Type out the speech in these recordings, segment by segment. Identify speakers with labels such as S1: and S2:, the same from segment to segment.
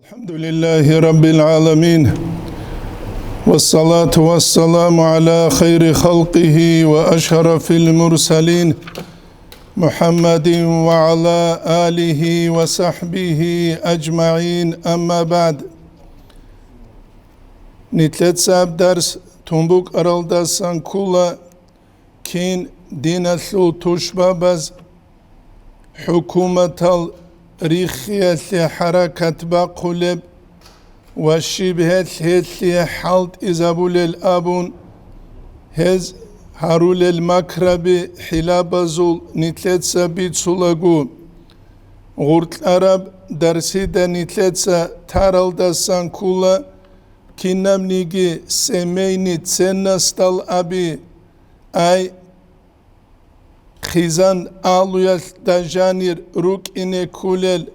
S1: الحمد لله رب العالمين والصلاة والسلام على خير خلقه وأشرف المرسلين محمد وعلى آله وصحبه أجمعين أما بعد نتلت ساب درس تنبوك أرالدا سانكولا كين دين الثو تشبابز حكومة ريخية حركة باقلب وشبهة هتلي حالت إزابول الأبون هز هارول المكرب حلابزول نتلت سابيت سولغو غورت العرب درسي دا نتلت سا تارال دا سانكولا كينام نيجي سميني تسنستال أبي أي خيزان آلويال دجانير روك إني كولل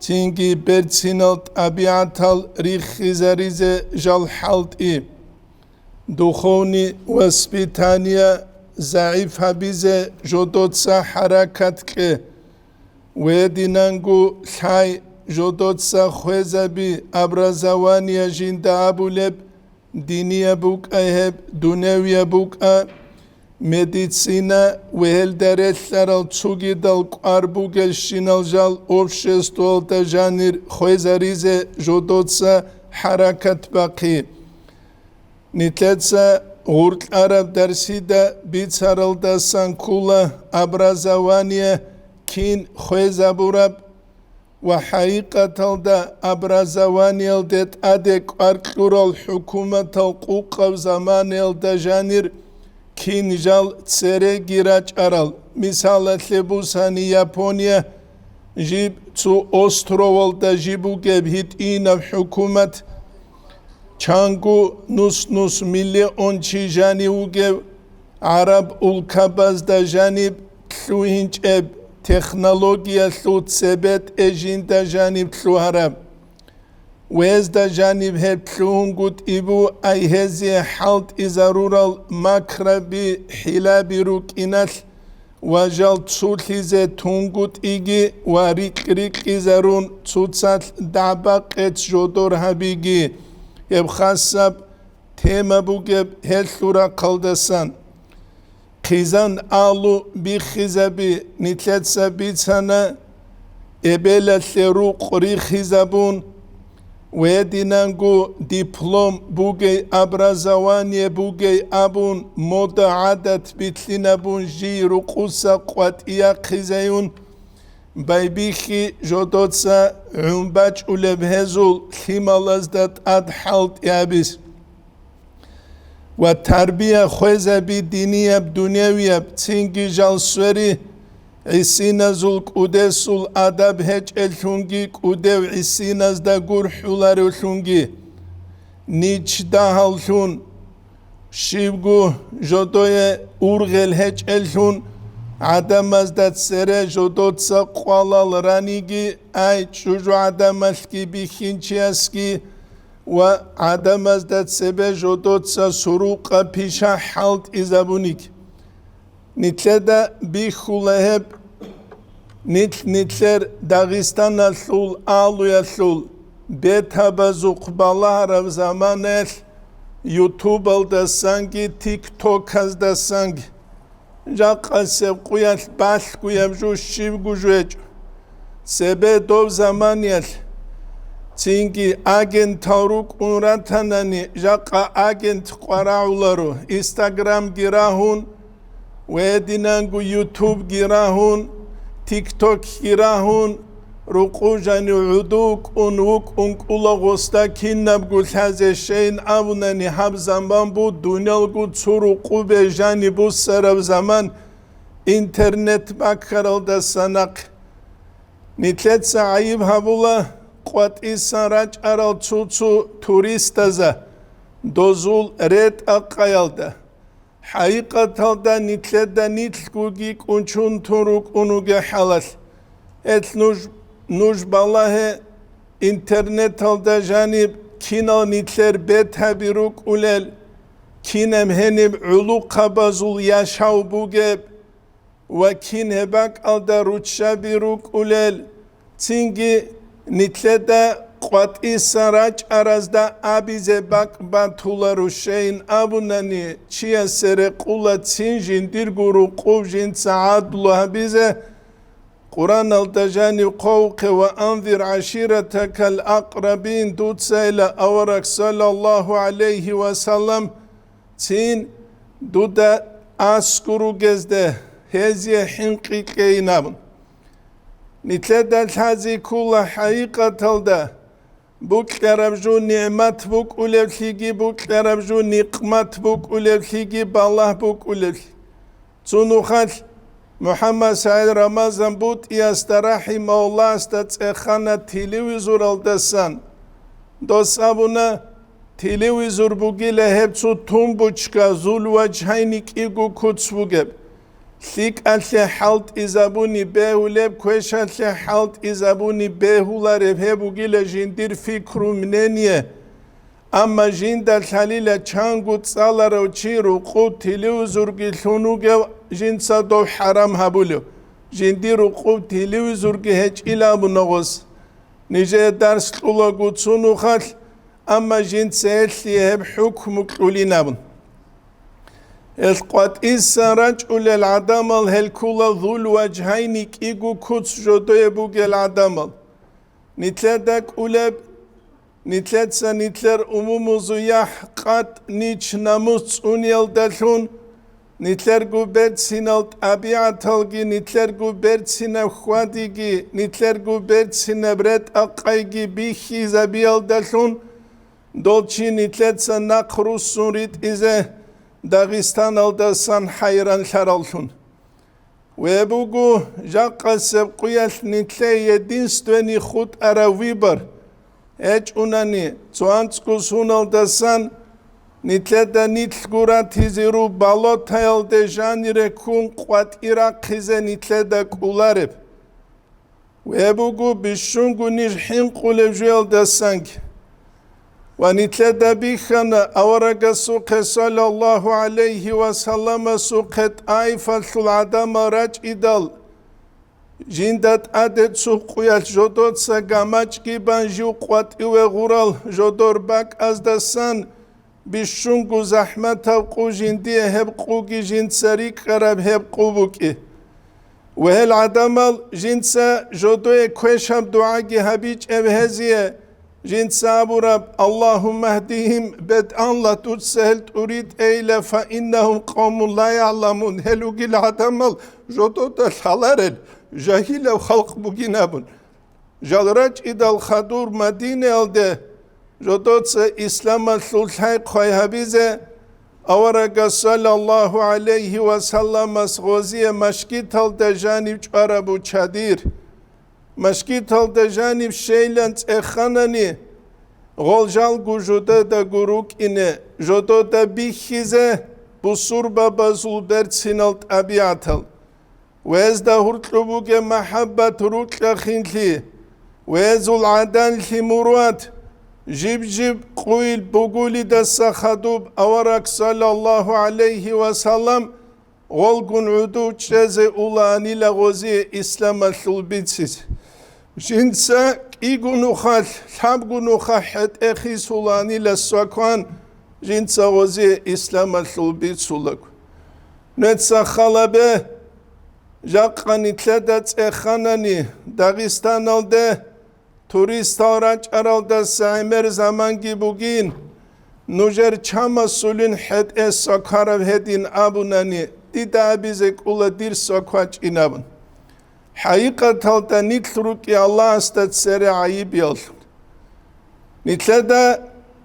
S1: تينجي برتسينالت أبيعتال ريخ خيزاريزة جال حالت إيه دخوني وسبيتانيا ضعيف هبيزة جودوتسا حركتك ويدينانغو ثاي جودوتسا خوزبي أبرزوانيا جندا أبولب دينيا بوك أهب دونيويا بوك медицина веҳелдарелларал цугидал қарбугел шиналжал обществуалта жанир хойзаризе жодоца ҳаракат бақи нитлеца ғурт араб дарсида бицаралда санкула образование кин хойзабураб ва ҳаиқаталда образованиел дет адек арқурал ҳукуматал қуқав заманелда жанир كينجال تسري جيراج أرال مثال لبوساني يابونيا جيب تو أستروال دا جيبو جبهت إينا حكومة چانگو نص مليون چي جاني وجب عرب الكباز دا جانب تلو هنج اب تكنولوجيا تلو تسبت اجين دا جانب تلو عرب ويز دا جانب هب تلوهنگوت إبو أي هزي حالت إزارورال مكربي حلابي روك إنال وجال تسوليزي تونگوت إيجي وريك إزارون تسوتسات دعباق ات جودور هبيجي يبخاصب تيما بوغب هلورا قلدسان خيزان آلو بخيزابي نتلت سابيتسانا إبلا لروق ريخيزابون ويدينانغو دبلوم بوغي образование بوغي أبون مودا عادت بيتلنا بون جي رقوصا قوات إياقيزيون بايبيخي جودوتسا عمباج ولبهزول خيمالازدات أدحالت يابس وتربية خوزة بدينية بدنيوية بتنجي جالسوري عسينازول كودسول أدب هج الثونجي كودو عسيناز دا غور حولار الثونجي نيج دا هالثون شيبغو جودوية أورغل هج الثون عدماز دا تسرى جودو تسا قوالال رانيجي أي جوجو عدمالكي بخينشياسكي و عدماز دا تسبه جودو تسا سروقا بيشا حالت إزابونيك نتلدا بيخولهب نتلر داغستان الثول آلو يثول بيتابزوق بالهرب زمانل يوتيوب الدسانجي تيك توك الدسانجي جاقا سبقويا بالقويا بجو شيبقو جوج سبه دو زمانيل تينجي اجنت تاروك اونراتاناني جاقا اجنت قراعولارو انستغرام جراهون ويدينانغو يوتيوب جراهون تيك توك جراهون رقوجاني عدوك انوك انقولا غستا كيناب قول هذا الشيء أبناني حب زمان بود دنيال قد سرقو بجاني بود سرب زمان انترنت بكرال دا سنق نتلت سعيب هبولا قوات إسان راج أرال تسوتسو توريستازا دوزول ريت أقايال دا حقيقة نتلدا نتلقوغي كونشون توروك اونوغي حالال ات نوش بالله انترنت دا جانب كينال نتلر بيت هبيروك اولال كينم هنب علو قبازول ياشاو بوغيب وكين هباك الدا روتشا بيروك اولال تينجي نتلدا قوات إسراج أرزدا أبيزي باك باتولارو شين أبناني چيا سرقولا تسينجين ديرغورو قوجين سعاد الله بيزي قرآن التجاني قوق وأنذر عشيرتك الأقربين دوتسا إلى أورك صلى الله عليه وسلم تين دودا أسكرو جزده هزي حنقي كينابن نتلدى الحازي كل حقيقة تلده بوك لربجو نعمت بوك أولفليجي بوك لربجو نقمت بوك أولفليجي بالله بوك أولفليجي تونوخال محمد سعيد رمضان بود يسترحي مولا استتخانة تلويزور الدسان دوس أبونا تلويزور بوغي لهبتو تنبوچكا زول وجهينك إيغو كوتس بوغب ليك ألي حالت إزابوني بيهولب كويش ألي حالت إزابوني بيهولارب هبوغي لجندير فكرو منينيه أما جند الحليلة چانگو تسالارو چيرو قو تلويزور گي لونوغي جند صدو حرام هبولو جنديرو قو تلويزور گي هج إلابو نغوز نجي درس لولاغو تسونو خال أما جند سيلي هب حكم كلولينابن القوات إسا رجل العدامل هلكولا ذو الوجهين كيغو كوتس جودو يبوغي العدامل نتلدك أولب نتلتسا نتلر أموموزو يحقات نيش ناموس أونيال دالون نتلر گو برد سينال طبيعة تلگي نتلر گو برد سينا خواديگي نتلر گو برد سينا برد أقايگي بيخي زبيال دالون دولچي نتلتسا نقروس سوريت إزه داغستان الدسان حيران شرالون ويبوغو جاقا سبقيال نتلي يدينستواني خود أراويبر اج اوناني تسوانسكو سونال دسان نتلدا نتلغورا تيزيرو بالو تايل دي جانيري كون قوات إراقيزة نتلدا كولارب ويبوغو بشونغو نجحين قولب جويل دسانك ونتلدا بيخان أورغا سوق صلى الله عليه وسلم سوقت آيفة العدام راج إدال جندت عدد سوقيال جودوت ساقاماج كيبان جو قوات إوه غورال جودور باك از دسان بشونگو زحمت هبقو جندي هبقوكي جند سريك قرب هبقو بوكي وهل عدمال جنسا جودوه كويشم دعاقي هبيج ابهزيه جنسا أبو رب اللهم اهديهم بدءا لا تسهل تريد ايلا فإنهم قوم لا يعلمون هلوكي العدمال جودوه الحلارل جاهل وخلق بوغينابون جالراج إدال خدور مدينة الده جدوتس إسلام الثلثي قوي هبيزة أورغا صلى الله عليه وسلم غوزية مشكيت الده جانب عربو چادير مشكيت الده جانب شيلانت اخاناني غولجال گوجوده دا گروك إنه جدو دا بيخيزة بسور بابا زولبرت سينالت أبيعتل ويزدا هرتلوبوغ محبة روكلا خينتلي ويزو العدان لي مروات جيب قويل بوغولي دسا خدوب أورك صلى الله عليه وسلم غولغون عدو چزي أولاني لغوزي إسلام الثلبيتسيس جنسا إيغونو خال حبغونو خاحت إخي سولاني لسوكوان جنسا غوزي إسلام الثلبيتسولك نتسا خالبه جاقاني تلدت اخاناني داغستان الده توریست آراج ارالده سعیمر زمانگی بوگین نوجر چاما سولین حد ساکارو هدین آبونانی دیده بیزک اولا دیر ساکواج اینابون حقیقت هلده نیتل که الله استد سر عیبی آلون نیتلده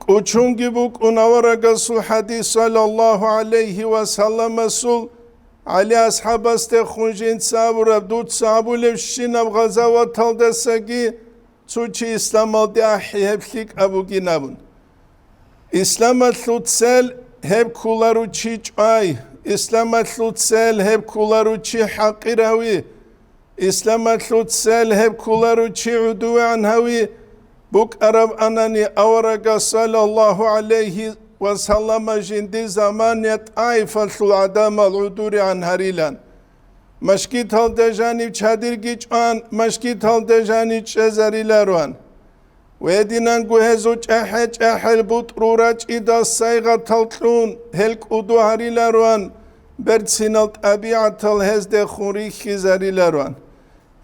S1: کچونگی بوگ اوناورا سول حدیث صلی الله علیه و سلم سول علی اصحاب است خونجین صابر دود صابو لفشین اب غزاوات تلده سگی چوچی اسلام الدی احی هبلیک ابوگی نبون اسلام الثلثل هب کولارو چی چای اسلام الثلثل هب کولارو چی حقیروی اسلام الثلثل هب کولارو چی عدو عنهوی بوك أرب أنني أورق صلى الله عليه وسلم جندي زمان يتعيف العدام العدور عن هريلان مشكيت هل دجاني چادر گيچ آن مشكيت هل دجاني چزري لروان ويدينان جهزو جاحل بطرورج إذا سايغة تلقون هلك أدو هاري لاروان برسينالت أبيعة الهزد خوري خزاري لاروان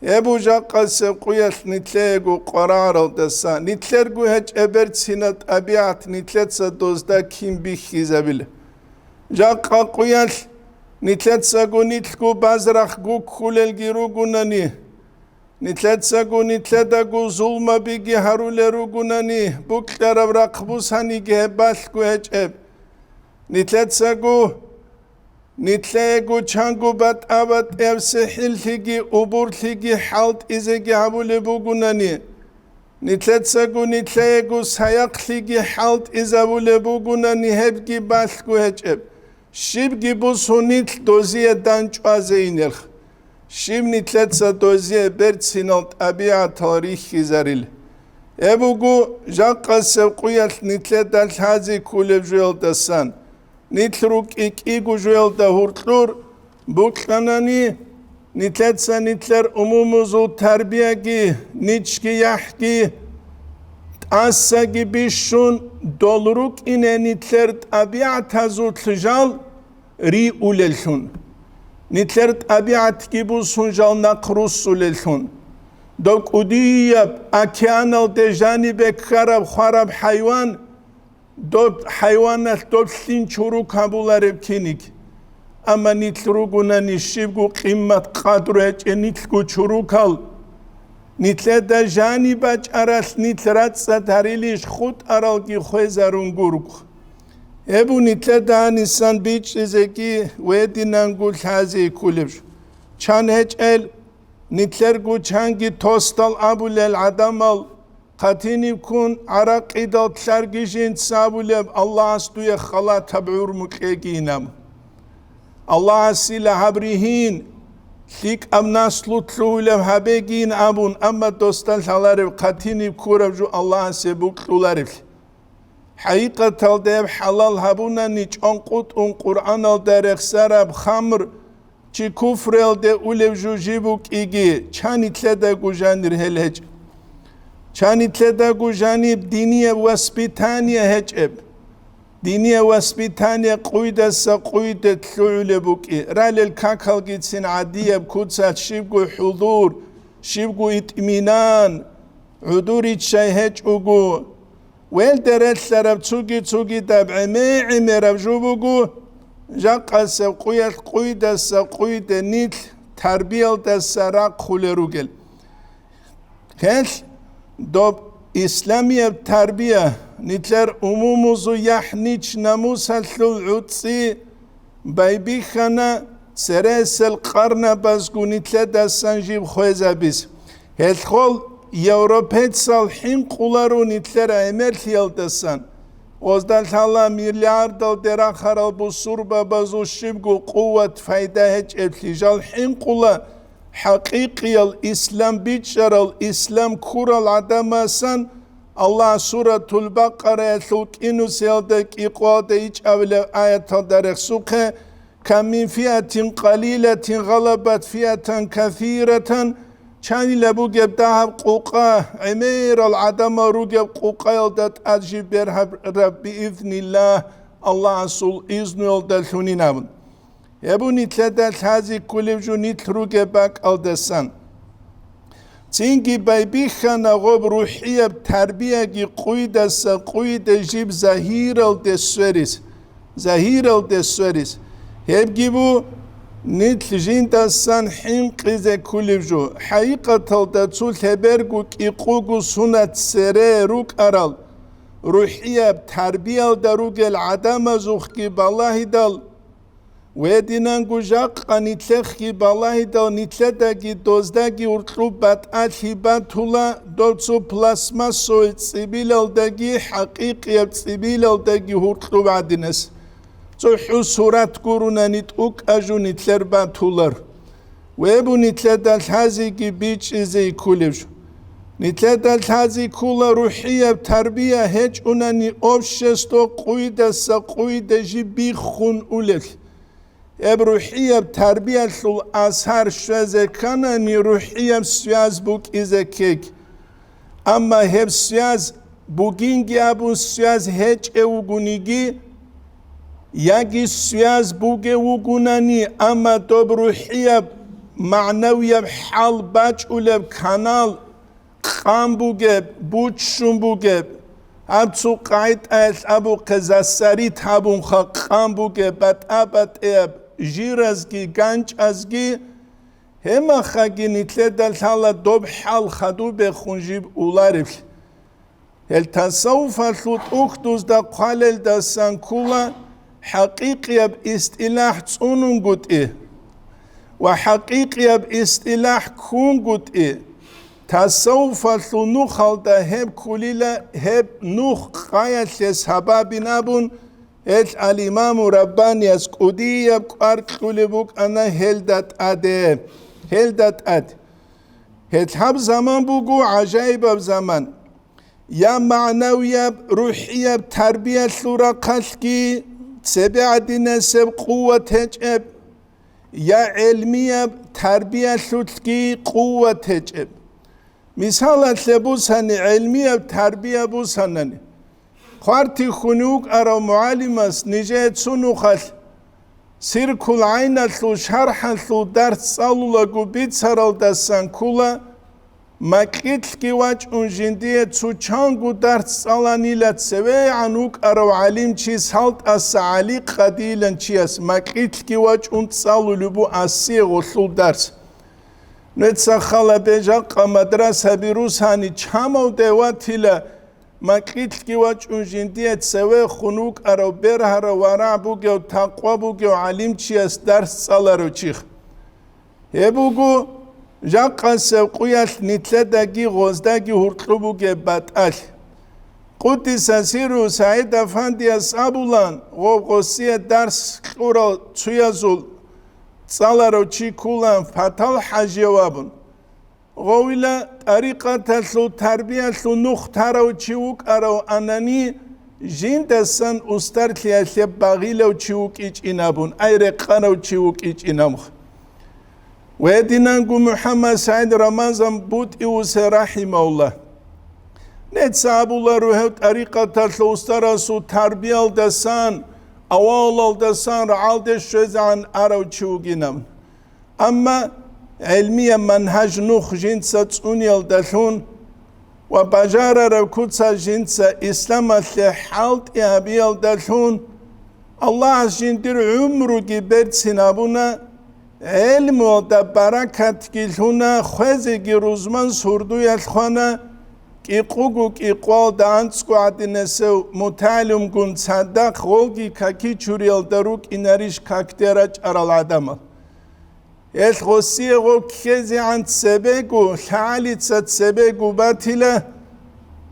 S1: يبو جاقا سبقوية نتلقو قرار الدسا نتلقو هج برسينالت أبيعة نتلتسا دوزدا كيم بخزابيل جاقا قوية نتلتساقو نتلقو بازرخقو كولل جيروغو ناني نتلتساقو نتلداقو ظلما بيجي هارولروغو ناني بوكلارب رقبوس هاني جهبالكو هج نتلتساقو نتلاقو چانگو بات آبات افسحل ثيجي عبور ثيجي حالت ازيجي عبولي بوغوناني نتلاقو سايق ثيجي حالت ازابولي بوغوناني هبجي بالكو هجب شيبجي بوسو نتل دوزيه دانچ آزينيخ شيب نتلتسا دوزيه برتسينالت أبيع تاريخي زاريل ابوغو جاقا سبقوية نتلدال هازي كولب جويل دسان نتلروك إيجو جويل دا هورتلور بوكلاناني نتلتسا نتلر أموموزو تربية نيچكي يحكي تأساقي بيشون دولروك إنه نتلر طبيعة هزو تلجال ري أوللشون نتلر طبيعة كيبو سنجال نقروس أوللشون دوك أديب أكيانال دي جانبك خراب حيوان دوب حيوانات دوب سين چورو كابولارب كينيك أما نتلروغونا نشيبغو قيمة قادرو نتلغو چورو كال نتل دا جانباج أراس نتلرات ستاريليش خود أرالكي خوزارون گورغ ابو نتل دا نسان بيچ ازيكي ويدي نانگول حازي كولبش چان هج نتلرغو چانگي توستال أبول العدمال قاتيني كون عراق إدال تلارجيجين تسابولب الله أستوية خلا تبعور مكيجينام الله أسيلا هبريهين ليك أمناس لطلولب هبيجين أبون أما دوستال حلارب قاتيني كورب جو الله أسيبوك لولارب حقيقة تلديب حلال هبونا نيچ انقود قرآن الدرخ سرب خمر چي كفر الده اولب جو جيبوك إيجي چاني تلده گوجانير هلهج چاني تلدا گوجانيب دينية واسبيتانية هجب دينية واسبيتانية قويدة سقويدة تلوعل بوكي رال الكاكال جيتسين عادية بكوتسات شيبقو حضور شيبقو اتمنان عدوري تشاي هجوغو ويل درت لرب تسوغي دابع ميعمي ربجوبوغو جاقا قويدة سقويدة نيت تربية دسراق خولروغل كيش دوب إسلامية تربية نتلر أموموزو يحنيش ناموس العطسي بايبي خانا سرس القرن بازگو نتلر دستان جيب خوزا بيس هالخول يوروبيت صالحين قولارو نتلر عمر خيال دستان وزدال حالا ملياردال درا خرال بسور بازو شبگو قوة فايدة هج ابتجال حين قولا حقيقي الإسلام بيتشر الإسلام كورا العدماسان الله سورة البقرة ثلك إنو سيالدك إقواد إيج أولا آية دارك سوكه كم من فئة قليلة غلبت فئة كثيرة چاني لبو جب دهب قوقا عمير العدم رو جب قوقا يلدت أجيب برهب رب بإذن الله الله سول إذن يلدت هنين يبو نتلدت هذه كل جو نتلروغ باك الدسان تينجي بايبيخانا غوب روحية بتربية جي قويدة سقويدة جيب زهير الدسوريس هب جيبو نتل جين دسان حين قيزة كل جو حقيقة الدسول هبرغو كيقوغو سنة سري روك أرال روحية بتربية دروغ العدم زوخكي بالله دال ويدينان جاق نتلخي بالله دال نتلداجي دوزداجي ورطلوب باتعاتي باتولا دوتسو بلاسما سويت سبيل داجي حقيقي بسبيل داجي ورطلوب عدنس سو حسورات كورونا نتوك أجو نتلر باتولر ويبو نتلدال هازيجي بيش إزي كوليش نتلدال هازي كولا روحية بتربية هج أناني أوبشستو قويدة سقويدة جي بيخون أولك روحية بتربية الأزهر شوزة كانني روحية بسياز بوك إذا كيك Ama hep siyaz bugün bu siyaz hiç evgunigi yagi siyaz buge ugunani ama dobruhiya ma'naviya hal baç uleb kanal qam buge buçşun buge absu qait al abu qazasari tabun qam buge bat jirazgi ganç azgi هما خاگینی تلدال حالا دوب حال خدو به خونجیب اولارف هل تصوف الثوت اختوز دا قالل دا سانکولا حقیقی اب استلاح تونون گوت و حقیقی اب استلاح کون گوت تصوف الثو نوخال دا هب کولیلا هب نوخ قایت لیس حبابی نابون الامام ربانی از قدی اب قارک کولی بوک انا هل دات اده هلدت اد هتحب زمان بگو عجایب زمان یا معنوی روحی تربیت لورا قلقی سبع دینسب قوت هجب یا علمی تربیت لورکی قوت هجب مثال لبوسن علمی تربیت بوسنن خارتی خنوک ارا معلم است نجات سنو خل سيركل عين الثو شرح الثو درس صالولا قبيت سرال دسان كولا مكيت كيواج انجندية تسوچانگو درس صالاني لتسوي عنوك ارو عليم چيز حالت اسعالي قديلا چيز مكيت كيواج انتصالو لبو اسي غلو درس نتسخلا بجاق مدرسة بروس هاني چامو دواتي لا ماكيت كيواج انجندية تسوي خنوك ارو برهر ورع بوغيو تقوى بوغيو عليم چيس درس صالارو چيخ هبوغو جاقا سوقويال نتلداگي غوزداگي هرقلو بوغي باتال قدي ساسيرو سعيد افاندي اصابولان غوغوسية درس خورا تسويازول صالارو چي كولان فتال حاجيوابون غويلا طريقة ثلو تربية ثلو نختارو چيوك ارو اناني جين دسان استر تليا باغيلو چيوك ايج انابون اي رقانو چيوك ايج انامخ ويدينانگو محمد سعيد رمضان بود ايوس رحمه الله نتسابو الله روحو طريقة ثلو استرسو تربية دسان اوال دسان رعال دشوزان ارو چيوك انام اما علمية منهج نوخ جنسة تونيال دلون وبجارة ركوتسا جنسة إسلام اللي حالت إهابيال دلون الله جندر عمرو جبرت سنابونا علم ودا بركات جلونا خوزي جروزمان سردو يالخوانا كيقوغو كيقوال دانسكو عدنسو متعلم كن صدق غولجي كاكي چوريال دروك إناريش كاكتراج أرال عدمال الخوصية غوكيزي عن سبيقو حاليتسات سبيقو باتلا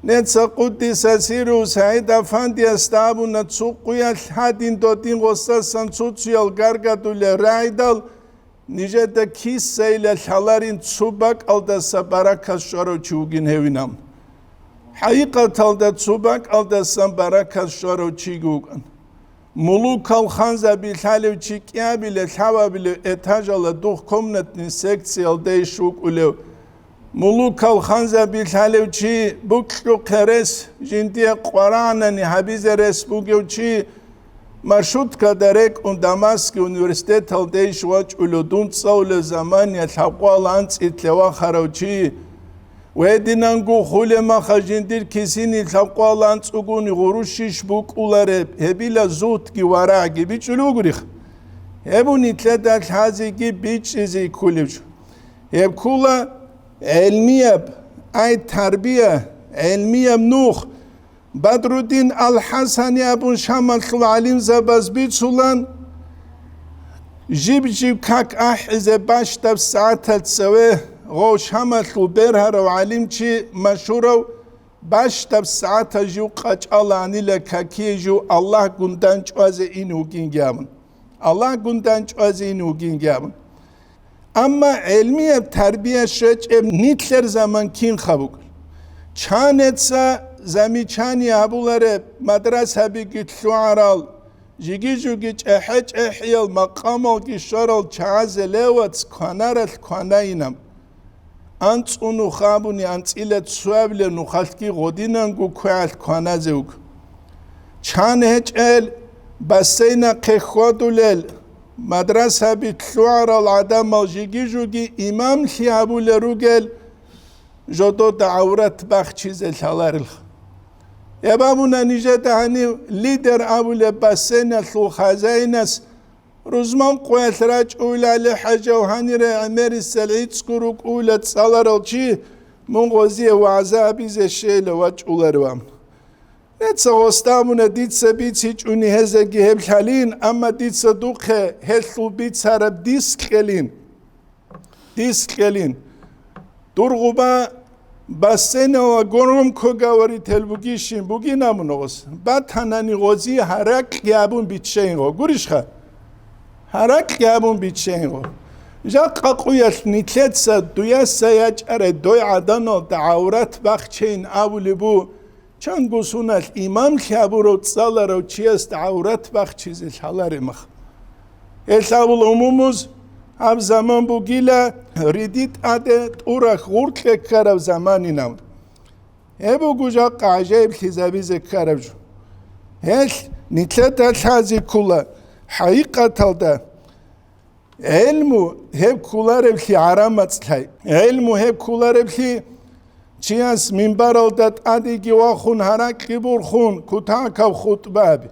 S1: نتسا قدي ساسيرو سعيد افاندي استابو نتسوقويا الحادين دوتين غصاصان سوتسيال غارغادو لرايدال نجد كيس سيلا الحلارين تسوباك الدا سباراكا شورو چوغين هوينام حقيقة الدا تسوباك الدا سباراكا شورو چيغوغن ملوك الخانزة بالحالو چيكيا بالحوا بالإتاج على دوخ كومنتني سيكسيال ديشوك ولو ملوك الخانزة بالحالو چي بوكشو قرس جندية قرانا نحبيز رس بوكيو چي مرشود كدرك ان دماسك انورستيت الديش واج ولو دون تصول زمان يتحقوا لانس اتلوا خرو چي ويدينانگو خولي ما خجندير كسيني تلقوا لانس اگوني غروشيش بوك اولاره هبيلا زوت كي وراء كي بيچ لوغريخ هبو نتلدا الحازي كي بيچ ازي كوليوش هب كولا علمية اي تربية علمية منوخ بدر الدين الحسني ابو شمال العليم زباز بيچولان جيب كاك احزه باش تب ساعت تسوي غوش همتلو برهر و علم چی مشهورو باش تب ساعت جو قاچ آلانی لکاکی جو الله گندن چواز اینو گینگامن الله گندن چواز اینو گینگامن اما علمی تربیه شچ نیتلر زمان کین خبوگ چانتسا زمی چانی ابولاره مدرسه بگیت شعرال جيجي جوجيج احج احيال مقامل كي شرال چاز لواتس كونارت كوناينم Anțunu xabuni anțile tsuavle nu xalki godinan gu kual kwanazuk. Chan el basena qekhwadulel madrasa bitluar al adam al jigijugi imam khiabul rugel jodo da'awrat bakhchiz el halaril. Yabamuna nijata hani lider abule basena thu khazainas Ruzman qoyat raj ulale haja hanire ameri sel'id skuruk ulat salaralchi mungoziye wa'zabi ze sheyle wach ularwam. Netsa ostamuna ditsa bitsic uni hezegi hebhalin amma ditsa dukhe hellu bitsarab diskelin. Diskelin. Durguba basena wa gorum kogawari telbugishin buginamunogos. Bathanani gozi harak yabun bitchein go. Gurishkha. Harak yabun bitchein go. Jaqqa quyas nitletsa duyasa yachare doy adano ta'awrat bakhchein awlibu Changusunal imam khiaburo tsalaro chias ta'awrat bakhchiz halaremach. Elabul umumuz ab zaman bugila ridit ade urak gurtle karav zamaninam. Ebu guja qajib khizabize karavju. Hel nitlet alhazi kula haqiqatalda ilmu hep kularev khi aramatshlay. Ilmu hep kularev khi Chias minbaral dat adigi waxun harak kibur khun kutakav khutbabi.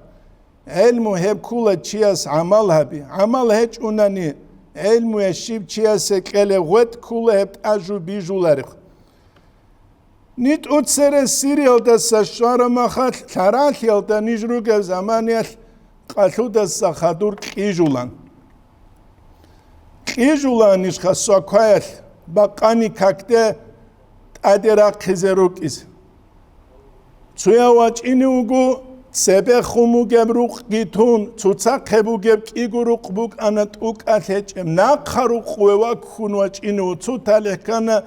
S1: Ilmu heb kula chias amal habi. Amal hech unani. Ilmu eşib chias ekele wet kula heb aju bijularikh. Nit utsere siriyal da sashwara makhat tharal yal da nijrugev zamaniyal qalhu da sakhadur kijulan. Kijulan nishkha sokwayal baqani kakte Adera khizerukis. Tsuya wachini ugu sebe khumu gebruk gitun tsutsa khebu geb iguruk buk anat uk athechem na kharuk khwewa khun wachini u tsutalekana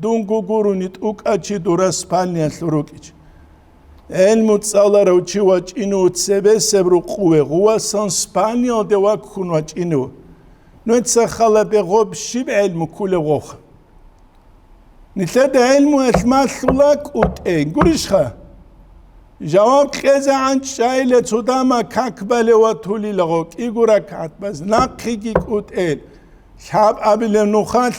S1: dungu gurunit uk achi duras palnia thurukich. El mutsalar uchi wachini u sebe sebruk khwe gwa san spania de wa khun wachini. No tsa khala be gob shib ilmu kule gokh. نتلد علم اسماء سلاك وتين قريشها جواب كذا عن شايلة صدامة كاكبل وتولي لغوك إيقورك عطبز ناقيك وتين شاب أبي النخال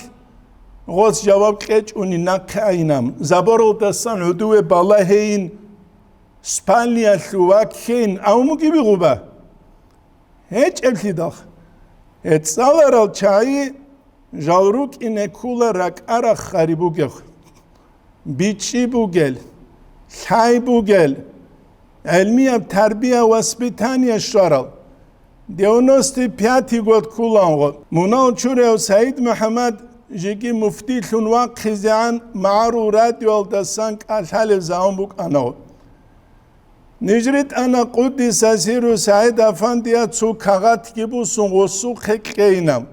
S1: غوث جواب كيج وني ناقي أينام زبرو دستان عدوه بالهين سبانيا سواكين أو مجيبي غوبا هيج أبلي داخ هتصالر الشاي Jalruk ine kula rak ara kharibu gel. Biçi bu gel. Say bu gel. Elmiye terbiye vaspitaniye şaral. Deonosti piyati got kulan. Muna uçure Said Muhammed jeki mufti lunwa khizan ma'ru radyo da sank alhal zambuk ana. Nijrit ana qudis asiru Said Efendiye tsu kagat gibi sungosu khekeinam.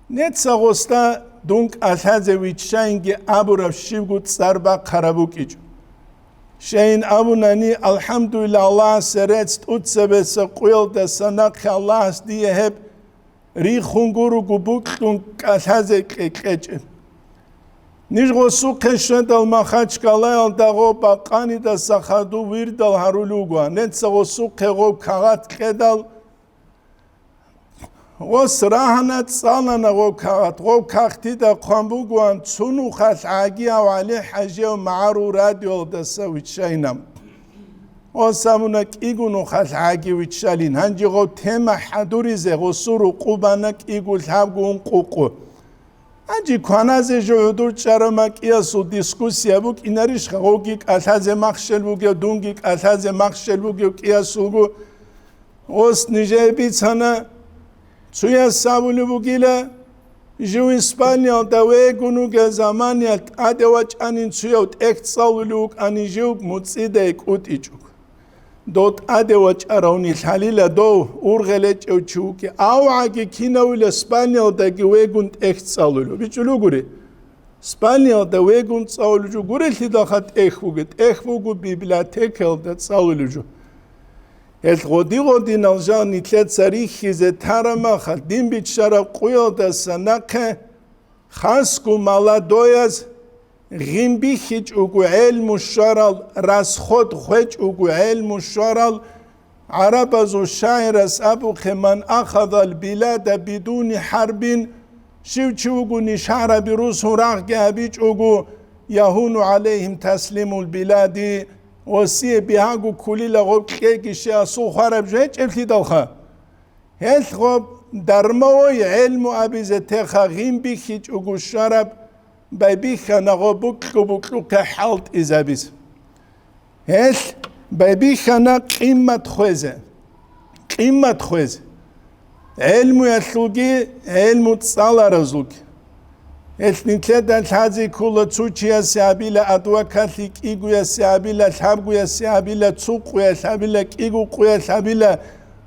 S1: Netsa gosta dunk alhazevic shaingi aburav shivgut sarba karabukic. Shain abunani alhamdulillah Allah seretst utsebese quyal da sanak Allah diye hep rikhunguru gubuk dunk alhaze kekecin. Nijgosu keşvedal makhach kalayal dago baqani da sakhadu virdal harulugwa. Netsa gosu kego kagat kedal Gos rahanat salana go kagat go kakti da qambuguan tsunu khas agia wali hajiya ma'aru radio da sawichainam osamunak igunu khas agi wichalin hanji go tema hadurize go suru qubanak igul habgun ququ anji khanaze jodur charamak yasu diskusiya buk inarish khogik alhaze makhshel buge dungik alhaze makhshel buge yasu os nijebi sana Suya sabulu bugila ju İspanya da ve gunu ge zamaniyat adevaç anin suyot echt sabuluk ani juk mutsidek utichuk dot adevaç arawni halila do urgeleç uçuki awagi kinawil İspanya da ge ve gun echt sabulu bichulu guri İspanya da ve gun sabulu guri hidahat ehvugu bibliotekel da sabulu El godi naljan nitlet sarih ze tarama khadim bichara qoyo da sanaqe خاسكو молодояз غيمبي خيج اوغو علم الشرال راسخود خوج اوغو علم الشرال عربز الشاعرس ابو خمان اخذ البلاد بدون حرب شوچوغو نشار بروس راغ گابيچ اوغو يهون عليهم تسليم البلاد وسي بهاغو كولي لغو كيكي شاسو خرب جيج افلي دلخا هل خب درموي علم ابيزه تخا غيمبي خيج اوغو شرب بيبيخا نغو بوكلو بوكلو كحالت إزابيز هل بيبيخا نا قيمة خوزة قيمة خوزة علمو يسلوكي علمو تصالة رزوكي هل نتلد الحازي كولا تسوچي يسيابيلا أدوا كاثيك إيغو يسيابيلا الحابغو يسيابيلا تسوقو يسيابيلا كيغو يسيابيلا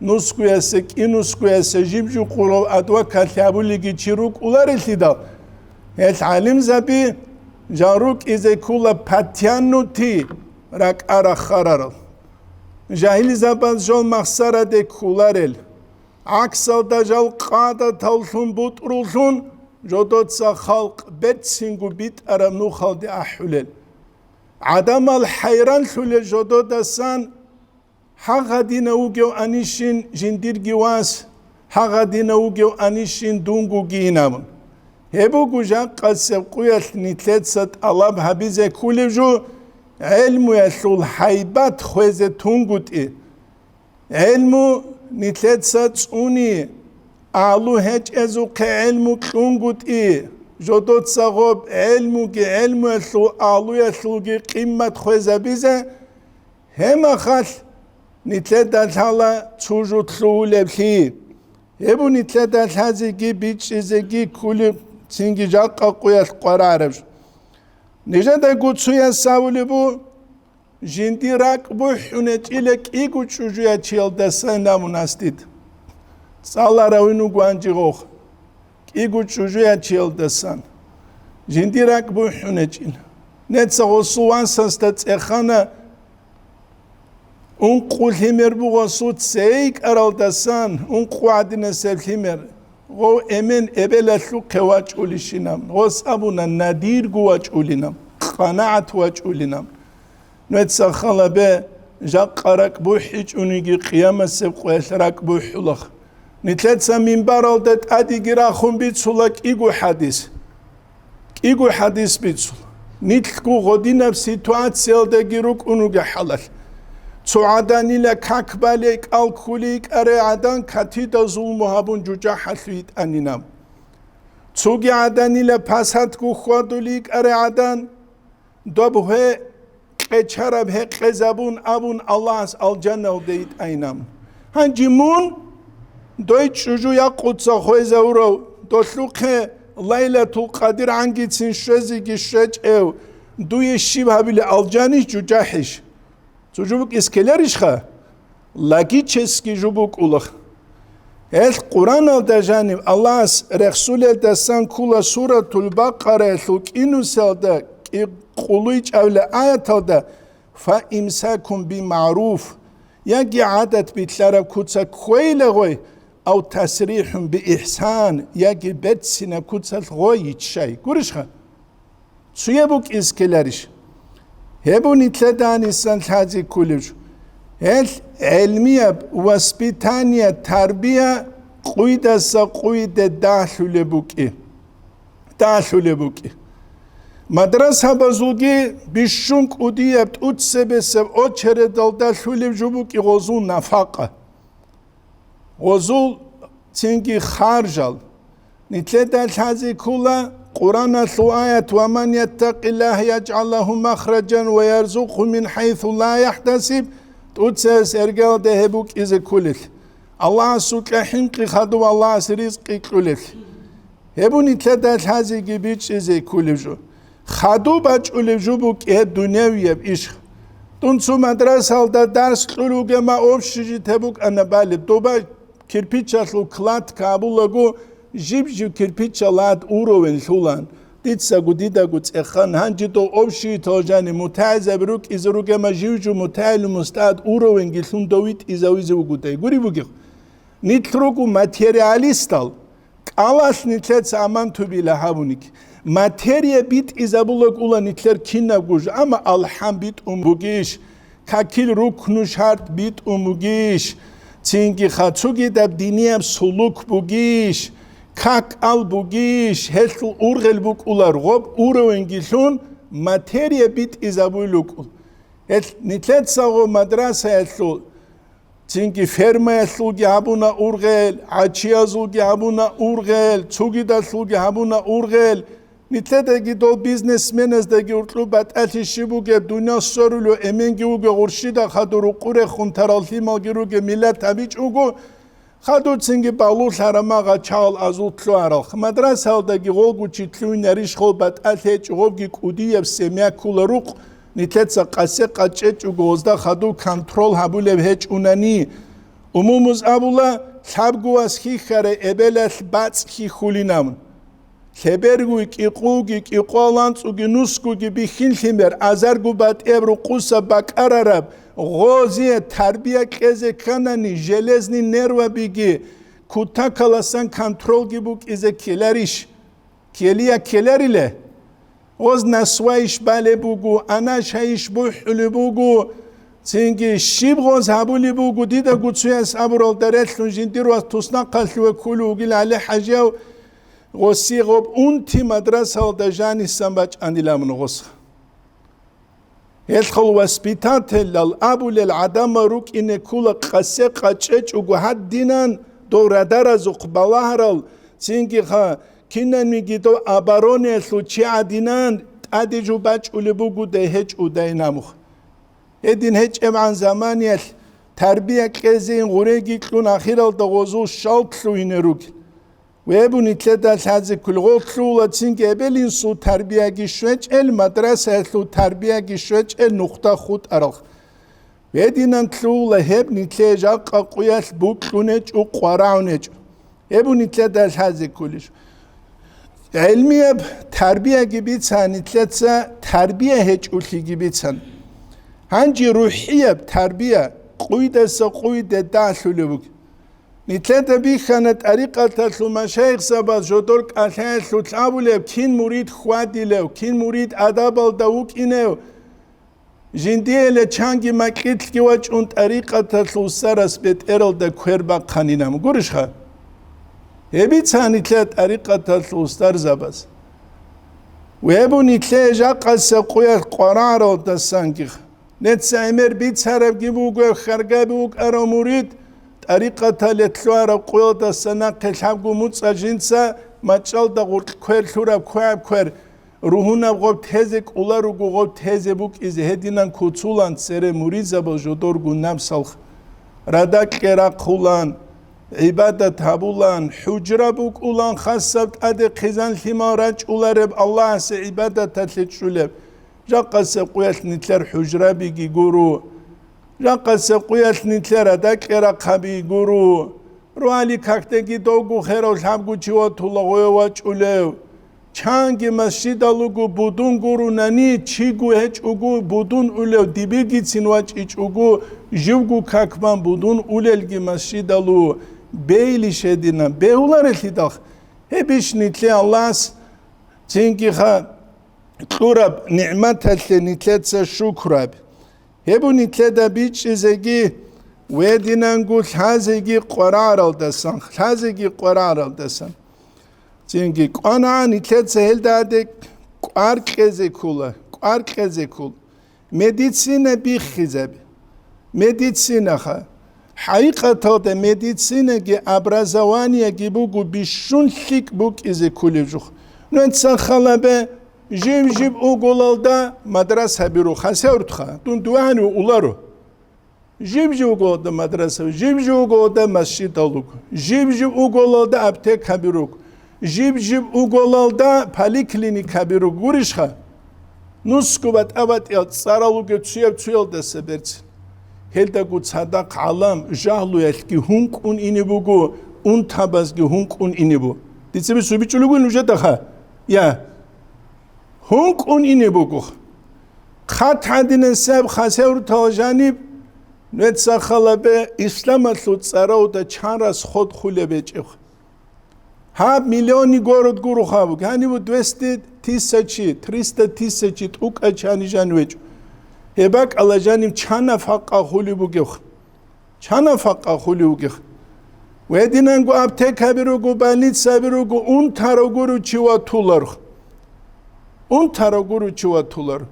S1: نسكو يسيك إنسكو يسيجيبجو قولو أدوا كاثيابو لغي چيروك أولار الثيدال هل علم زبي جاروك إذا كولا باتيانو تي راك أرا خرارل جاهل زبان جول مخسارة دي كولارل عكسل دا جال قادة تولثون بوت رولثون جودوت سا خلق بيت سنگو بيت أرام نو خالد أحولل عدم الحيران ثولي جودوت سان حقا دينا وغيو أنيشين جندير جواس حقا دينا وغيو أنيشين دونغو جينامون هبو جوجا قصب قويت نتلت ست الله بحبيزة كل جو علمو يسول حيبات خوزة تونغوت علمو نتلت ست اوني أعلو هج ازو علمو تونغوت جودوت سغوب علمو يسول أعلو يسول قيمة خوزة بيزة هما خال نتلت دالحالا تشوجو تلو لبخي هبو نتلت دالحازي بيتش ازي كل سنگی جاقا قویت قرارش نجا دا گوتسویا ساولی بو جندی راک بو حونت ایلک ایگو چوجویا چیل دستان نامونستید سالا روینو گوانجی غوخ ایگو چوجویا چیل دستان جندی راک بو حونت ایل نت سغوصوان سستت اخانا اون قول همر بو غصوت سیک ارال دستان اون قوادین سل همر غو امن ابلتلو قواج اولشینم غوص ابونا ندیر گواج اولینم قناعت واج اولینم نوید سخالا به جاق قرق بو حیج اونیگی قیام سب قویش رق بو حلق نتلت سا منبر آلدت ادی گرا خون بید سولک ایگو حدیث بید سول نتل گو غدی نف سیتواتسیل ده گیروک اونوگه حلق تو عدانیلا کاکبالیک الکولیک اره عدان کتیدا ظلم هابون جوجا حسویت انینم توگی عدانیلا پسات کو خودولیک اره عدان دوبه قچرب هق قزبون ابون الله از الجنه دیت اینم هنجیمون دویت شجو یا قدس خویز اورو دوشلوق لیلة القدر عنگیتسین شزیگی شج او دوی شیب هبیل الجنه جوجا حش Çocuk iskeleriş ha, lagi çeski çocuk ulak. El Kur'an alda canim Allah Resul eldesan kula suratul Bakara sulk inuselde kuluç evle ayet alda fa imsakum bi ma'ruf ya ki adet bitlere kutsa koyle goy او tasrihun bi ihsan ya ki betsine kutsal goy hiç şey. Görüş ha. Suya buk iskeleriş. هبو نتلدان إنسان حاجي كلش هل علمية وسبيتانية تربية قويدة سقويدة داخل لبوكي مدرسة بزوجي بشونك ودية بتوتسبسب أوتشر دل داخل لبوكي غزول نفاقة غزول تنجي خارجل نتلدان حاجي كله قرآن الآية ومن يتق الله يجعل له مخرجا ويرزقه من حيث لا يحتسب تؤتسس ارجال دهبوك إذا كلل الله سوك حنقي خدو الله رزقي كلل هبو نتلدت هذه جبيتش إذا كلل خدو باج أولجو بوك إيه دنيوية بإيش تنسو مدرسة هالدا درس قلوغ ما أوفشجي تبوك أنا بالي دوبا كيربيتشاتلو كلات كابو لغو جيبجو كيربيتشالات أوروين ثولان ديتساغو ديداغو تسخان هانجيتو أوفشي توجاني متعزة بروك إزروك ما جيوجو متعلو مستعد أوروين جيثون دويت إزاويزو غوتاي غوري بوغيخ نيتروكو ماتيرياليستال Калаш нитлец аман тубила хавуник. Материя бит изабулак ула нитлер кинна гуж. Ама алхам бит умбугиш. Какил рукнушарт бит умбугиш. Цинги хацуги даб диниям сулук бугиш. Как ал бугиш. Хетл ургел бук улар гоб. Уровенгилун. Материя бит изабулук ул. Нитлец саго мадраса этлул. Цинги ферма этлуги хабуна ургел. Ачиазуги хабуна ургел. Цугидалуги хабуна ургел. Nitlete dol biznesmenezde urtlubat atişibuge dünya sorulu emengi uge urşida khaduru qure khuntaralti magiruge millet tabiç ugu khadu tsingi balu saramaga çal azutlu aral madrasaldagi golgu çitlu neriş golbat ateç golgi kudiyev semya kularuk nitletsa qase qaçeç ugozda khadu kontrol habulev heç unani umumuz abula sabgu aski khare ebelet batski khulinam Kebergu iqugi iqolansugi nuskugi bixinlimer azargu bat ebru qusa bakar arab ghoziye tarbiya keze kanani jelezni nerva bigi kutakalasan kontrol gibuk ize keleriş keliya kelerile oz naswaiş bale bugu anashaiş buhlu bugu Zingi shibghoz habuli bugu dida gutsuyas abrol daretlun jindiru tusna qallu kulu gil ale hajaw غوسی غوب اون تی مدرسه و دجانی سنباچ اندیلامون غوس. هالخل وسبیتات لال ابو للعدم روک اینه کول قصه قچچ و گوهد دینن دوره در از قبلهرال سینگی خا کینن میگی تو آبارونه سوچی عدینن عدی جو بچ اولی بگو ده هچ او ده نموخ. هدین هچ امعن زمانیل تربیه کزین غورگی کلون آخیرال دا غوزو شالت لو اینه روک. Ve bu nitleden sadece kulgotluğla çünkü ebelin su terbiye gişveç el madrasa su terbiye gişveç el nokta khut aral. Ve dinan tluğla hep nitleyecek kuyas bukluneç u qarauneç. Ve bu nitleden sadece kuliş. Ilmiye terbiye gibi sen nitletse terbiye hiç ulki gibi sen. Hangi ruhiye terbiye kuydesa kuyde daşulu buk. نتلات بيخانة طريقة المشايخ سبا جدور كالحيث تلعبو ليو كين مريد خوادي ليو كين مريد أدابال داوك إنيو جندية لچانجي مكيت كيواج اون طريقة السرس بيت إرل دا كويربا قانينام قرش خا هبي تسان نتلات طريقة الأستار زباز وهبو نتلات جاقا ساقويا قرارو دا سانجيخ نتسا امير بيت سارب جيبوك وخرقابوك أرو مريد طريقة لتلوار قوة السنة كشابو متسا جنسا ماتشال دا غورت كوير شوراب كوير روحنا غوب تهزك اولارو غوب تهزي بوك إز هدينان كوتسولان سيري مريزا بجدور گنام سالخ رداك كراق خولان عبادت هبولان حجرة بوك اولان خاصبت ادي قيزان ثماراج اولارب الله سي عبادت تتلت شولب جاقا سيقويت نتلر حجرة بيجي قورو جاقا سيقويت نتلر اداك كراق خبي قورو روالي كاكتاكي دوغو خيرو شابگو چيوات الله ويواج اولو چانگی مسجد آلوگو بودون گرو نانی چیگو هچ اوگو بودون اولو دیبیگی چینواج ایچ اوگو جوگو کاکبان بودون اوللگی مسجد آلو بیلی شدینم بیولار الهیداخ هبیش نیتلی اللهس چینگی خا قرب نعمت هلی نیتلیت سا شکرب هبو نیتلی دا بیچ چیزگی ویدینانگو تازگی قرار الدسان تازگی قرار الدسان Çünkü ana nitlet seheldade arkeze kul medicine bir xizab medicine ha haqiqata da medicine ki abrazavaniye ki bu bişunlik bu ize kulevjuk nent sakhalabe jib ugolalda madrasa biru khasaurtha dun duanu ularu jib ugolalda madrasa jib ugolalda masjid aluk jib ugolalda aptek habiruk Jib ugolalda poliklinika biru gurishha nuskubat avat el saralu götüyel de sebertsin helda gutsada qalam jahlu elki hunk un inibugu un tabazgi hunk un inibu ditsebi subichulugu nujataha ya hunk un inibugu khat hadinen sab khaseur tajanib net sakhalabe islamatlu tsarau da chanras khod khulebechikh миллиони город гуру хавук, ханиву 200 тысячи, 300 тысячи тука чанижан веч. Ебак алажаним чана фаqa хули бугех. Чана фаqa хули бугех. Вединангу аптека биругу, больница биругу, унтарогуру чиватулар. Унтарогуру чиватулар.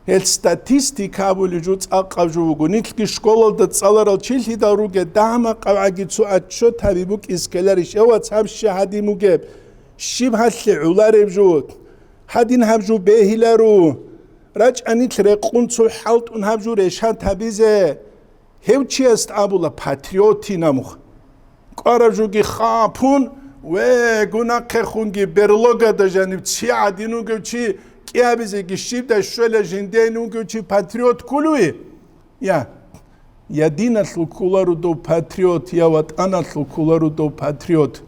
S1: Ел статистика булижуц ақавжугу, нитлки школалда цаларал чилхи даруге дама қавагицу атшо табибук искелариш. Ева цаб шахади мугеб. Шиб халли улареб жуд. Хадин хабжу бехилару. Рач анитл реқунцу халт ун хабжу реша табизе. Хевчи аст абула патриоти намух. Қаражуги хапун ве гунақе хунги берлога да жаниб чи адинуге чи киабизе гишиб да шоля жинденуге чи патриот кулуи. Я динаслу кулару до патриот, я ват анаслу кулару до патриот.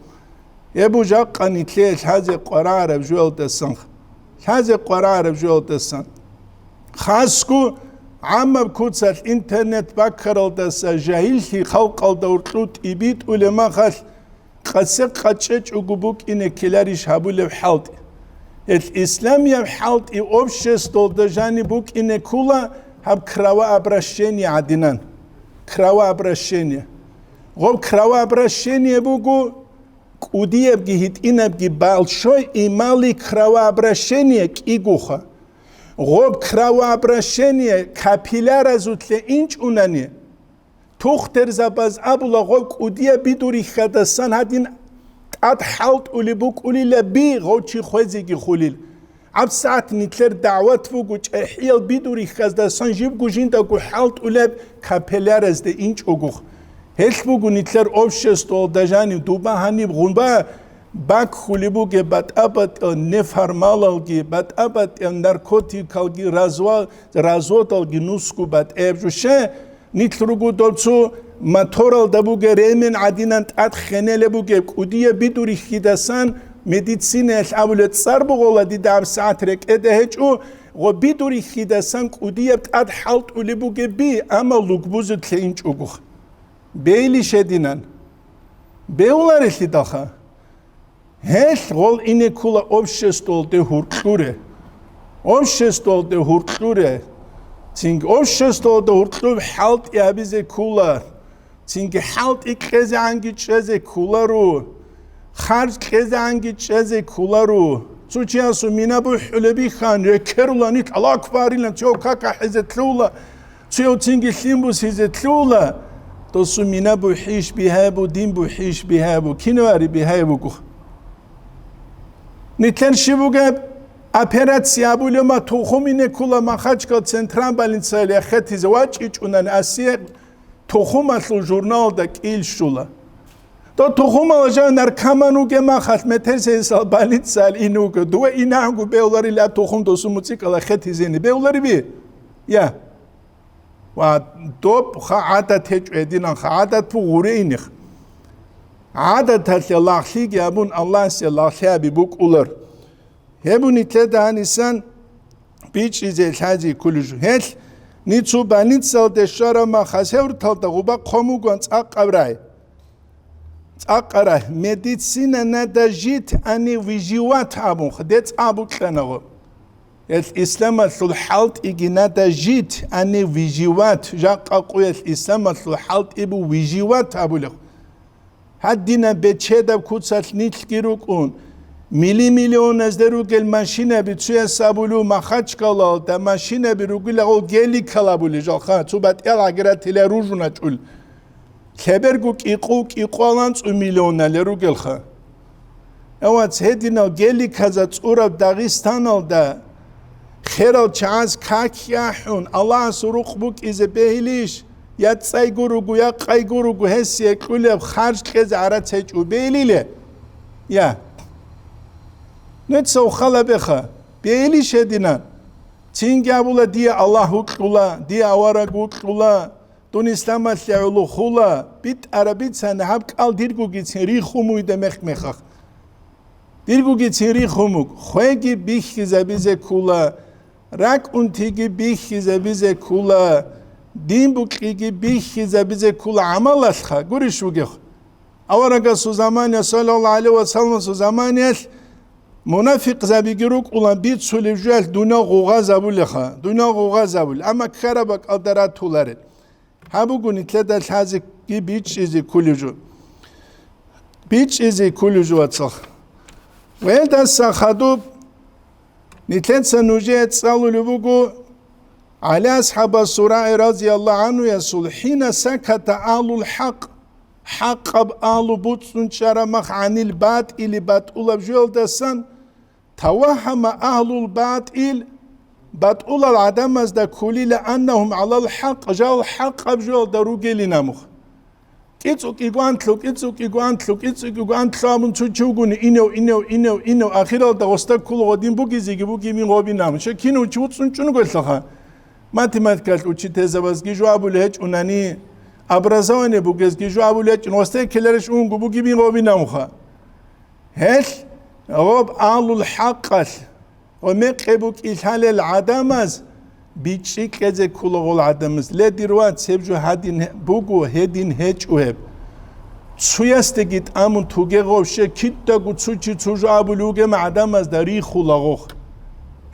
S1: Ебу жаққани тле хазе қарараб жуел десан. Хазе қарараб жуел десан. Хаску عام بكوتسال إنترنت بكرل دسا جاهلتي خلق الدورتلوت إبيت ولما خل قصق قتشج وجبوك إن كلاريش هبول بحالت الإسلام يبحالت إوبشس دول دجاني بوك إن كولا هب كراوا أبرشيني عدنان كراوا أبرشيني غب كراوا أبرشيني بوكو كوديه بجهت إنا بجي بالشوي إمالي كراوا أبرشيني كيجوخا غوب كراوا أبرشيني كابيلار زوتلي إنش أوناني توختر زباز أبولا غوب كوديه بدوري خدسان هادين قد حالت أولي بوك أولي لبي غوتشي خوزيجي خوليل عب ساعت نتلر دعوات فوقوش احيال بدوري خدسان جيب جوجين داكو حالت أولي كابيلار زده إنش أوغوخ هلت فوقو نتلر أوفشستول دجاني دوبا هاني بغنبا باك خوليبوغي بات أبات نفرمالالغي بات أبات ناركوتيكالغي رازوتالغي نوسكو بات إبجوشي نتلرغو دولسو ماتورال دابوغي ريمن عدينان تات خنالبوغي كودية بدوري خيدسان مديتسينة الأولاد صاربوغولا دي دعم ساعت رك إدهجو غو بدوري خيدسان كودية تات حالت أوليبوغي بي أما لوكبوزو تلينج أوغوخ بيلي شدينان بيولار اللي داخا هل غول إني كولا أوبشستول ده هورتلوره أوبشستول ده هورتلوره تينج أوبشستول ده هورتلوره حالت يابيزه كولا تينج حالت إكرزه عنگي چزه كولا رو خارج كرزه عنگي چزه كولا رو سوچياسو مينا بو حلبي خان ركرولانيت الله أكباري لن تيو كاكا حزتلولا تيو تينج سيمبوس حزتلولا توسو مينا بو حيش بيهابو دين بو حيش بيهابو كينواري بيهابو نتلن شبوغب اپراتسیا بولما توخومینه کولا مخاچکا центран больницалия ختی زواج ایچونن اسیه توخوم اصل ژورنال دا کیل شولا تو توخوم آجا نرکمانو که مخاط مترسه سال больницال اینو که دو اینانگو بیولاری لا توخوم دوسو موسیقا ختی زینی بیولاری بی یا و دوب خا عادت هج ادینا خا عادت پو غوره اینخ عادت هل الله خليق يابون الله سي الله خيابي بوك أولر هبون يتلد هانيسان بيش إزي الحاجي كلجو هل نيتسو بانيتسال دشارة ما خاسهور تالتا غوبا قومو قوان تاقراي مديتسينا نداجيت أني ويجيوات عبون خديت عبوك لنغو الإسلام الحالت إيجي نداجيت أني ويجيوات جاق أقوي الإسلام الحالت إبو ويجيوات عبو لغو هدينا بتشيدا بكوتسات نيتلكيروك اون مليون از دروگل ماشینه بتوی سابولو مخاچ کلا دا ماشینه بروگل او گلی کلا بولی جاخا تو بات ال اگر تل روجونا چول خبرگوک ایقوالانس او میلیون لروگل خا اوات هدینا گلی کازات اورب داغستان دا خیرال چاز کاکیاحون الله سروق بوک از بهلیش یا تسای گروگو یا قای گروگو هستی کلیب خارج کز عرات هج و بیلیله یا نتسو خلا بخا بیلی شدینا تینگا بولا دی الله وکلا دی آوارا وکلا دون اسلام الشعلو خلا بیت عربیت سن حب کال دیرگو گیتن ریخوموی دمخ مخخ دیرگو گیتن ریخوموگ خویگی بیخ زبیز کلا رک اون تیگی بیخ زبیز کلا دین بوکیگی بیخی زبیز کل عمل اشخا گوریش بگه Аварага сузамания саллаллаху алейхи ва саллям сузамания منافق زبیگروک اولان بیت سولیجوال دونا غوغا زبوله خا دونا غوغا زبول اما کربک ادارات تولاره هبو گونی تلدا تازی کی بیت چیزی کلیجو اتسخ وين دسا خدوب نتلت سنوجيت صالو لبوغو على أصحاب السراء رضي الله عنه يسول حين سكت أهل الحق حق أهل بوتسون شرمخ عن الباطل باطل بجول دسان توهم أهل الباطل باطل العدم از دا كولي لأنهم على الحق جاء الحق بجول دروجي لنامخ إتسوك إيقوانتلوك من تشوغون إنو آخر الدغستا كل غدين بوكي زيجي بوكي من غوبي نام شكينو تشوتسون شنو قلت لها ماتيماتيكال وشي تزابزكي جوابو لهج أناني أبرزاوني بوكيزكي جوابو لهج نوستي كلارش أونغو بوكي من غوبي نامخا هل غوب آلو الحق ومقبوك إلحال العدامز بیچی که کلوغل عدمز لدیروات سبجو هدین بگو هدین هج اوهب سویست گیت امون توگه غوشه کیت دا گو چوچی چوجو ابلوگه معدم از داری خلاغوخ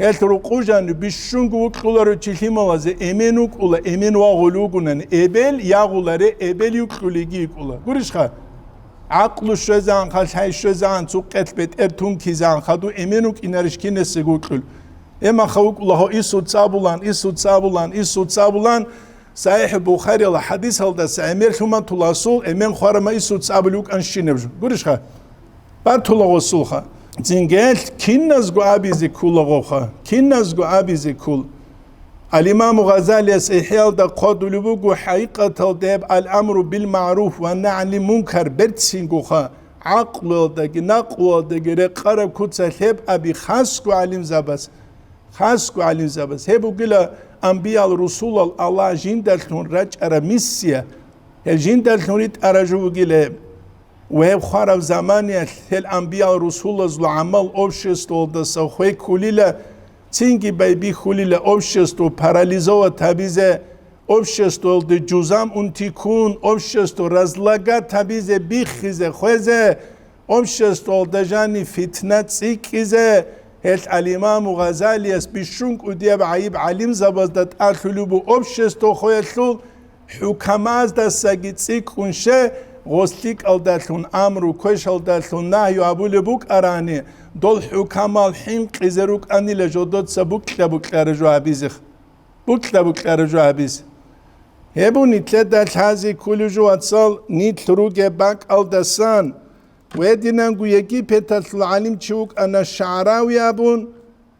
S1: هل رو قوجانو بیشون گو کلارو چیلیم آوازه امنوک اولا امن واغلوگونن ابل یا غولاره ابل یوک کلیگی اولا گوریش خواه عقل شوزان خالش های شوزان تو قتبت ارتون کیزان خادو امنوک اینارشکی نسگو کل اما خوك الله إيسود صابولان صحيح بخاري الله حديث هذا سأمير ثم تلاصول أمين خارما إيسود صابلوك أنشين بجو قريش خا بعد تلاصول خا زنجال كناز جو أبي زكول غوخا كناز جو أبي زكول الإمام غزالي سيحيل دا قاد لبوجو حقيقة الدب الأمر بالمعروف والنهي عن المنكر برتسينجو خا عقل دا نقوى دا رقرب كتسلب أبي خاصكو علم زبس خاصكو علم زبس هبو قلا أنبياء الرسول الله جندلتون رج أرى ميسيا الجندلتون ريت أرجو قلا وهب خارب زمانيا الأنبياء الرسول العمل أوبشستو دسا خوي كوليلا تينجي بايبي كوليلا أوبشستو باراليزو تابيزه أوبشستو دي جوزام انتيكون أوبشستو رزلقا تابيزه بيخيزه خوزه أوبشستو دجاني فتنة سيكيزه هل الإمام غزالي بيشونك ودياب عيب علم زبازدت أرخلوبو أبشستو خويتلو حكماز دا ساقيت سيكونشه غسليك ألدالون أمرو كوش ألدالون نايو أبو لبوك أراني دول حكما الحين قزروك أني لجودot سبوك لبوك لرجو عبيزخ بوك لبوك لرجو عبيز هبو نتلدال هازي كل جو أتصال نتلروك باك ألدسان ويدينانغو يجي بيتال العلم تشوك أنا الشعراوي أبون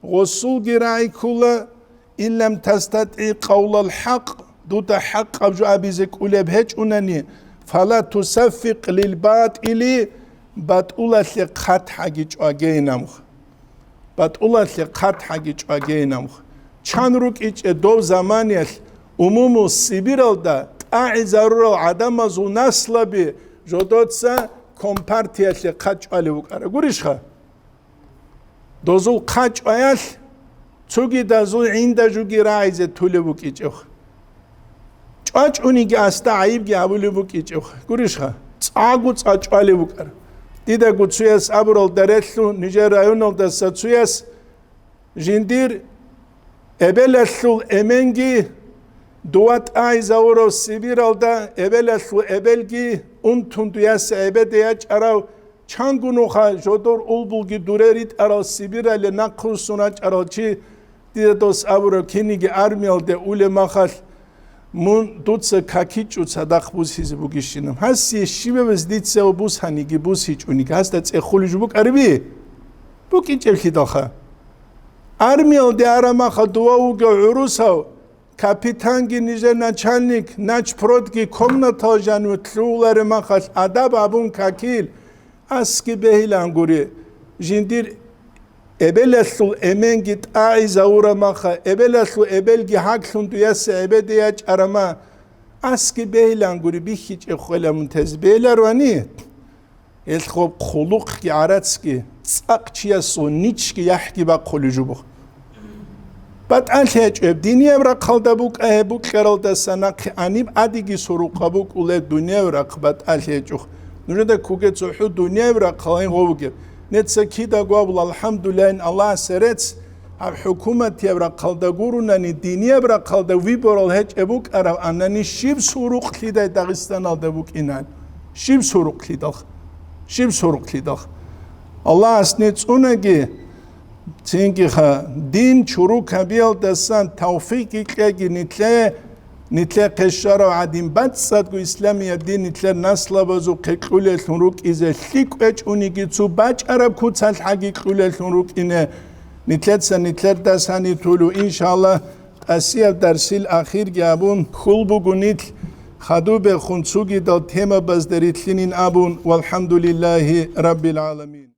S1: غسول جراعي كله إن لم تستطيع قول الحق دوت حق أبجو أبيزك أولي بهج أناني فلا تصفق للباطل باتولا لقات حاجج أجينامخ باتولا لقات حاجج أجينامخ چانروك إيش دو زمانيل أمومو سيبيرال دا أعزارو عدم زو نسل بي جودوتسا كومبارتيال قاچ علي وقرا غوريشخا دوزول قاچ ايال تشوغي دازول عند جوغي رايزه تولبوك ايچخ چاچ اونيگي استا عيب گي ابولبوك ايچخ غوريشخا صاغو صاچ علي وقرا ديدا گوچيس ابرول دريتلو نيجر رايونال دساتسويس جندير ابلسول امنگي دوات ايزاورو سيبيرالدا ابلسو ابلگي untunduya sebede ya çarav çangunuha jodor ulbulgi durerit ara sibirale nakrusuna çaraçi didos avro kinigi armialde ulemahal mun dutsa kakiçu sadaqbus hizi bugişinim hasi şibevez ditse obus hanigi bus hiç unik hasta tsexulujbuk arbi bu kiçelki daha armialde aramaha duauge urusav Kapitangi nice načalnik, načprotki komnata janu tluları makas adab abun kakil aski behilan guri jindir ebelesul emen git aiza ura maka ebelesul ebelgi haksun duyası ebediyaç arama aski behilan guri bir hiç ekhola muntez beyler vani el khob khuluq ki aratski tsaqchiya sonnichki yahki ba khulujubu But alhej dünya evrak kaldabuk ahebuk keralda sana anib adigi soru kabuk ule dünya evrak but alhej نجد كوجت سحو دنيا برا قلين غوجب نتسكيدا قبل الحمد لله إن الله سرت الحكومة يبرا قلدا جورنا الدنيا برا قلدا ويبرال هج أبوك أرى أنني شيب سروق كذا داغستان الدبوك إنان شيب سروق كذا شيب سروق كذا الله أسنت أنجي تيجي خا دين شروق كبير دستان توفيق كي نتلا قشرة وعدين بعد صدق إسلامي الدين نتلا نسل بزو كقولة ثنروك إذا ثيك أج أنيجي تو باج عرب كوتال حقي قولة ثنروك إنه نتلا دساني تولو إن شاء الله أسير درس الأخير جابون خل بقولت خدو بخنسوجي دل تيما بزدريت لين أبون والحمد لله رب العالمين.